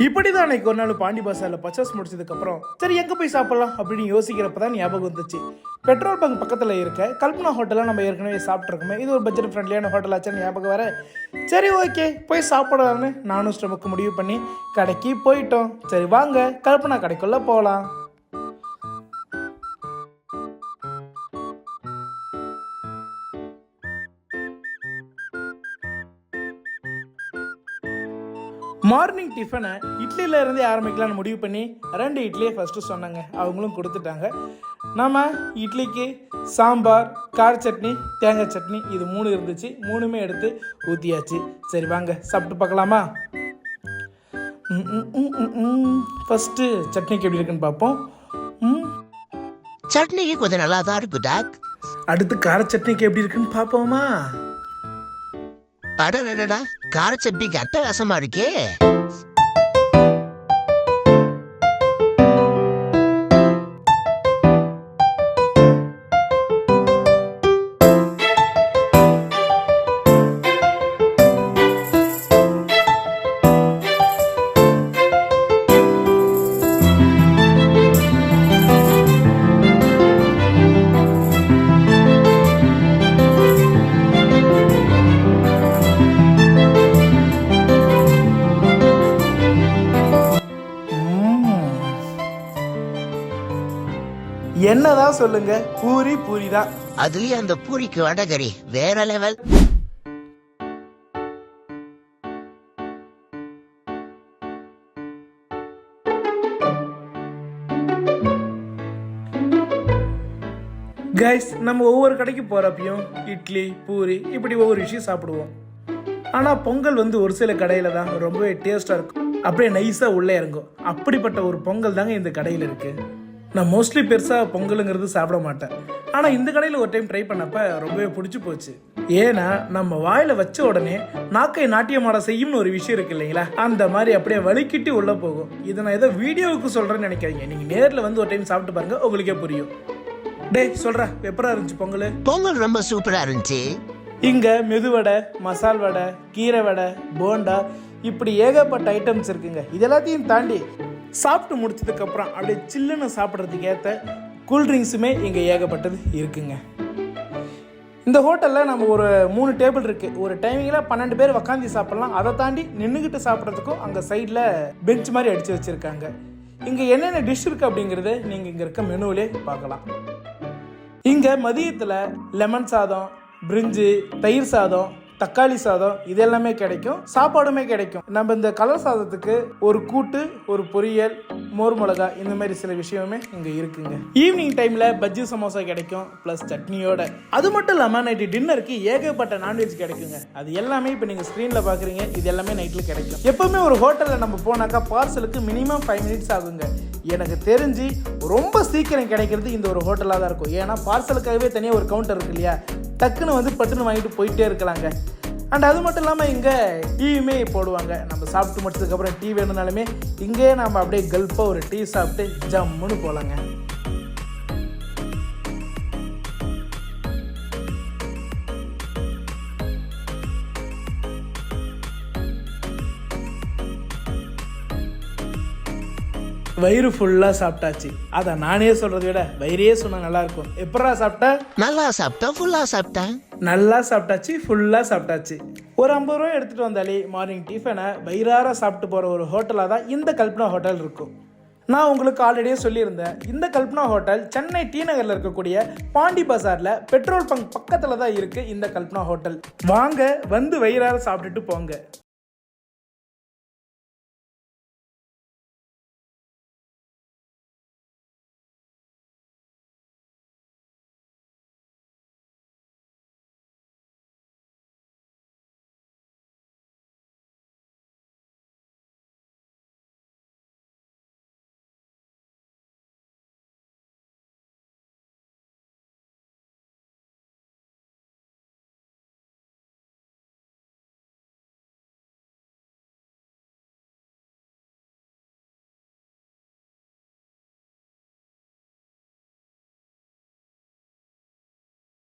இப்படி தான் அன்னைக்கு ஒரு நாள் பாண்டி பஸாரில் பர்ச்சேஸ் முடிச்சதுக்கப்புறம் சரி எங்கே போய் சாப்பிட்லாம் அப்படின்னு யோசிக்கிறப்ப தான் ஞாபகம் வந்துச்சு. பெட்ரோல் பங்க் பக்கத்தில் இருக்க கல்பனா ஹோட்டலில் நம்ம ஏற்கனவே சாப்பிட்ருக்கோமே, இது ஒரு பட்ஜெட் ஃப்ரெண்ட்லியான ஹோட்டல் ஆச்சுன்னு ஞாபகம் வர சரி ஓகே போய் சாப்பிடலான்னு நானும் ஸ்டமக்கு முடிவு பண்ணி கடைக்கு போயிட்டோம். சரி வாங்க கல்பனா கடைக்குள்ளே போகலாம். மார்னிங் டிஃபனை இட்லியில் இருந்தே ஆரம்பிக்கலான்னு முடிவு பண்ணி 2 இட்லியை ஃபஸ்ட்டு சொன்னாங்க. அவங்களும் கொடுத்துட்டாங்க. நம்ம இட்லிக்கு சாம்பார், கார சட்னி, தேங்காய் சட்னி இது 3 இருந்துச்சு. 3மே எடுத்து ஊற்றியாச்சு. சரி வாங்க சாப்பிட்டு பார்க்கலாமா? ஃபஸ்ட்டு சட்னிக்கு எப்படி இருக்குன்னு பார்ப்போம். சட்னிக்கு கொஞ்சம் நல்லா தான் இருக்குதா. அடுத்து கார சட்னிக்கு எப்படி இருக்குன்னு பார்ப்போமா? அடடா, கார சட்னிக்கு அட்டகாசமா இருக்கே. என்னதான் சொல்லுங்க, பூரி பூரி தான். அதுலயும் அந்த பூரிக்கு வடகரி வேற லெவல். கைஸ், நம்ம ஒவ்வொரு கடைக்கு போகிறப்பையும் இட்லி பூரி இப்படி ஒவ்வொரு விஷயம் சாப்பிடுவோம். ஆனால் பொங்கல் வந்து ஒரு சில கடையில் தான் ரொம்பவே டேஸ்ட்டாக இருக்கும், அப்படியே நைஸாக உள்ளே இறங்கும். அப்படிப்பட்ட ஒரு பொங்கல் தாங்க இந்த கடையில் இருக்குது. நான் மோஸ்ட்லி பெருசாக பொங்கலுங்கிறது சாப்பிட மாட்டேன். ஆனால் இந்த கடையில் ஒரு டைம் ட்ரை பண்ணப்போ ரொம்பவே பிடிச்சி போச்சு. ஏன்னா நம்ம வாயில் வச்ச உடனே நாக்கை நாட்டியமாட செய்யும்னு ஒரு விஷயம் இருக்கு இல்லைங்களா, அந்த மாதிரி அப்படியே வலிக்கிட்டு உள்ளே போகும். இதை நான் ஏதோ வீடியோவுக்கு சொல்கிறேன்னு நினைக்காதீங்க, நீங்கள் நேரில் வந்து ஒரு டைம் சாப்பிட்டு பாருங்க, உங்களுக்கே புரியும். டேய் சொல்கிறேன், எப்பரா இருந்துச்சு பொங்கல்? பொங்கல் ரொம்ப சூப்பராக இருந்துச்சு. இங்கே மெதுவடை, மசால் வடை, கீரை வடை, போண்டா இப்படி ஏகப்பட்ட ஐட்டம்ஸ் இருக்குங்க. இது எல்லாத்தையும் தாண்டி சாப்பிட்டு முடிச்சதுக்கப்புறம் அப்படியே சில்லுன்னு சாப்பிட்றதுக்கு ஏற்ற கூல்ட்ரிங்க்ஸுமே இங்கே ஏகப்பட்டது இருக்குங்க. இந்த ஹோட்டலில் நம்ம ஒரு 3 டேபிள் இருக்குது. ஒரு டைமிங்கில் 12 பேர் உக்காந்து சாப்பிட்லாம். அதை தாண்டி நின்றுக்கிட்டு சாப்பிட்றதுக்கும் அங்கே சைடில் பெஞ்ச் மாதிரி அடித்து வச்சுருக்காங்க. இங்கே என்னென்ன டிஷ் இருக்குது அப்படிங்கிறத நீங்கள் இங்கே இருக்க மெனுவிலே பார்க்கலாம். இங்கே மதியத்தில் லெமன் சாதம், பிரிஞ்சு, தயிர் சாதம், தக்காளி சாதம் இது எல்லாமே கிடைக்கும். சாப்பாடுமே கிடைக்கும். நம்ம இந்த கலர் சாதத்துக்கு ஒரு கூட்டு, ஒரு பொரியல், மோர் மிளகா இந்த மாதிரி சில விஷயமே இங்கே இருக்குங்க. ஈவினிங் டைமில் பஜ்ஜி சமோசா கிடைக்கும் ப்ளஸ் சட்னியோட. அது மட்டும் இல்லாமல் நைட்டு டின்னருக்கு ஏகப்பட்ட நான்வெஜ் கிடைக்குங்க. அது எல்லாமே இப்போ நீங்கள் ஸ்க்ரீனில் பார்க்குறீங்க, இது எல்லாமே நைட்டில் கிடைக்கும். எப்போவுமே ஒரு ஹோட்டலில் நம்ம போனாக்கா பார்சலுக்கு மினிமம் 5 மினிட்ஸ் ஆகுங்க. எனக்கு தெரிஞ்சு ரொம்ப சீக்கிரம் கிடைக்கிறது இந்த ஒரு ஹோட்டலாக தான் இருக்கும். ஏன்னா பார்சலுக்காகவே தனியாக ஒரு கவுண்டர் இருக்கு இல்லையா, டக்குன்னு வந்து பட்டுன்னு வாங்கிட்டு போயிட்டே இருக்கலாங்க. அண்ட் அது மட்டும் இல்லாமல் இங்கே டீயுமே போடுவாங்க. நம்ம சாப்பிட்டு முடிச்சதுக்கப்புறம் டீ வேணும்னாலுமே இங்கே நம்ம அப்படியே கல்ப்பாக ஒரு டீ சாப்பிட்டு ஜம்முன்னு போகலாங்க. வயிறு ஃபுல்லாக சாப்பிட்டாச்சு. அதை நானே சொல்கிறத விட வயிறே சொன்னால் நல்லாயிருக்கும். எப்படா சாப்பிட்டா? நல்லா சாப்பிட்டா, ஃபுல்லாக சாப்பிட்டேன். நல்லா சாப்பிட்டாச்சு, ஃபுல்லாக சாப்பிட்டாச்சு. ஒரு 50 ரூபா எடுத்துகிட்டு வந்தாலே மார்னிங் டிஃபனை வயிறார சாப்பிட்டு போகிற ஒரு ஹோட்டலாக தான் இந்த கல்பனா ஹோட்டல் இருக்கும். நான் உங்களுக்கு ஆல்ரெடியே சொல்லியிருந்தேன், இந்த கல்பனா ஹோட்டல் சென்னை டி நகரில் இருக்கக்கூடிய பாண்டி பஸாரில் பெட்ரோல் பங்க் பக்கத்தில் தான் இருக்குது இந்த கல்பனா ஹோட்டல். வாங்க வந்து வயிறார சாப்பிட்டுட்டு போங்க.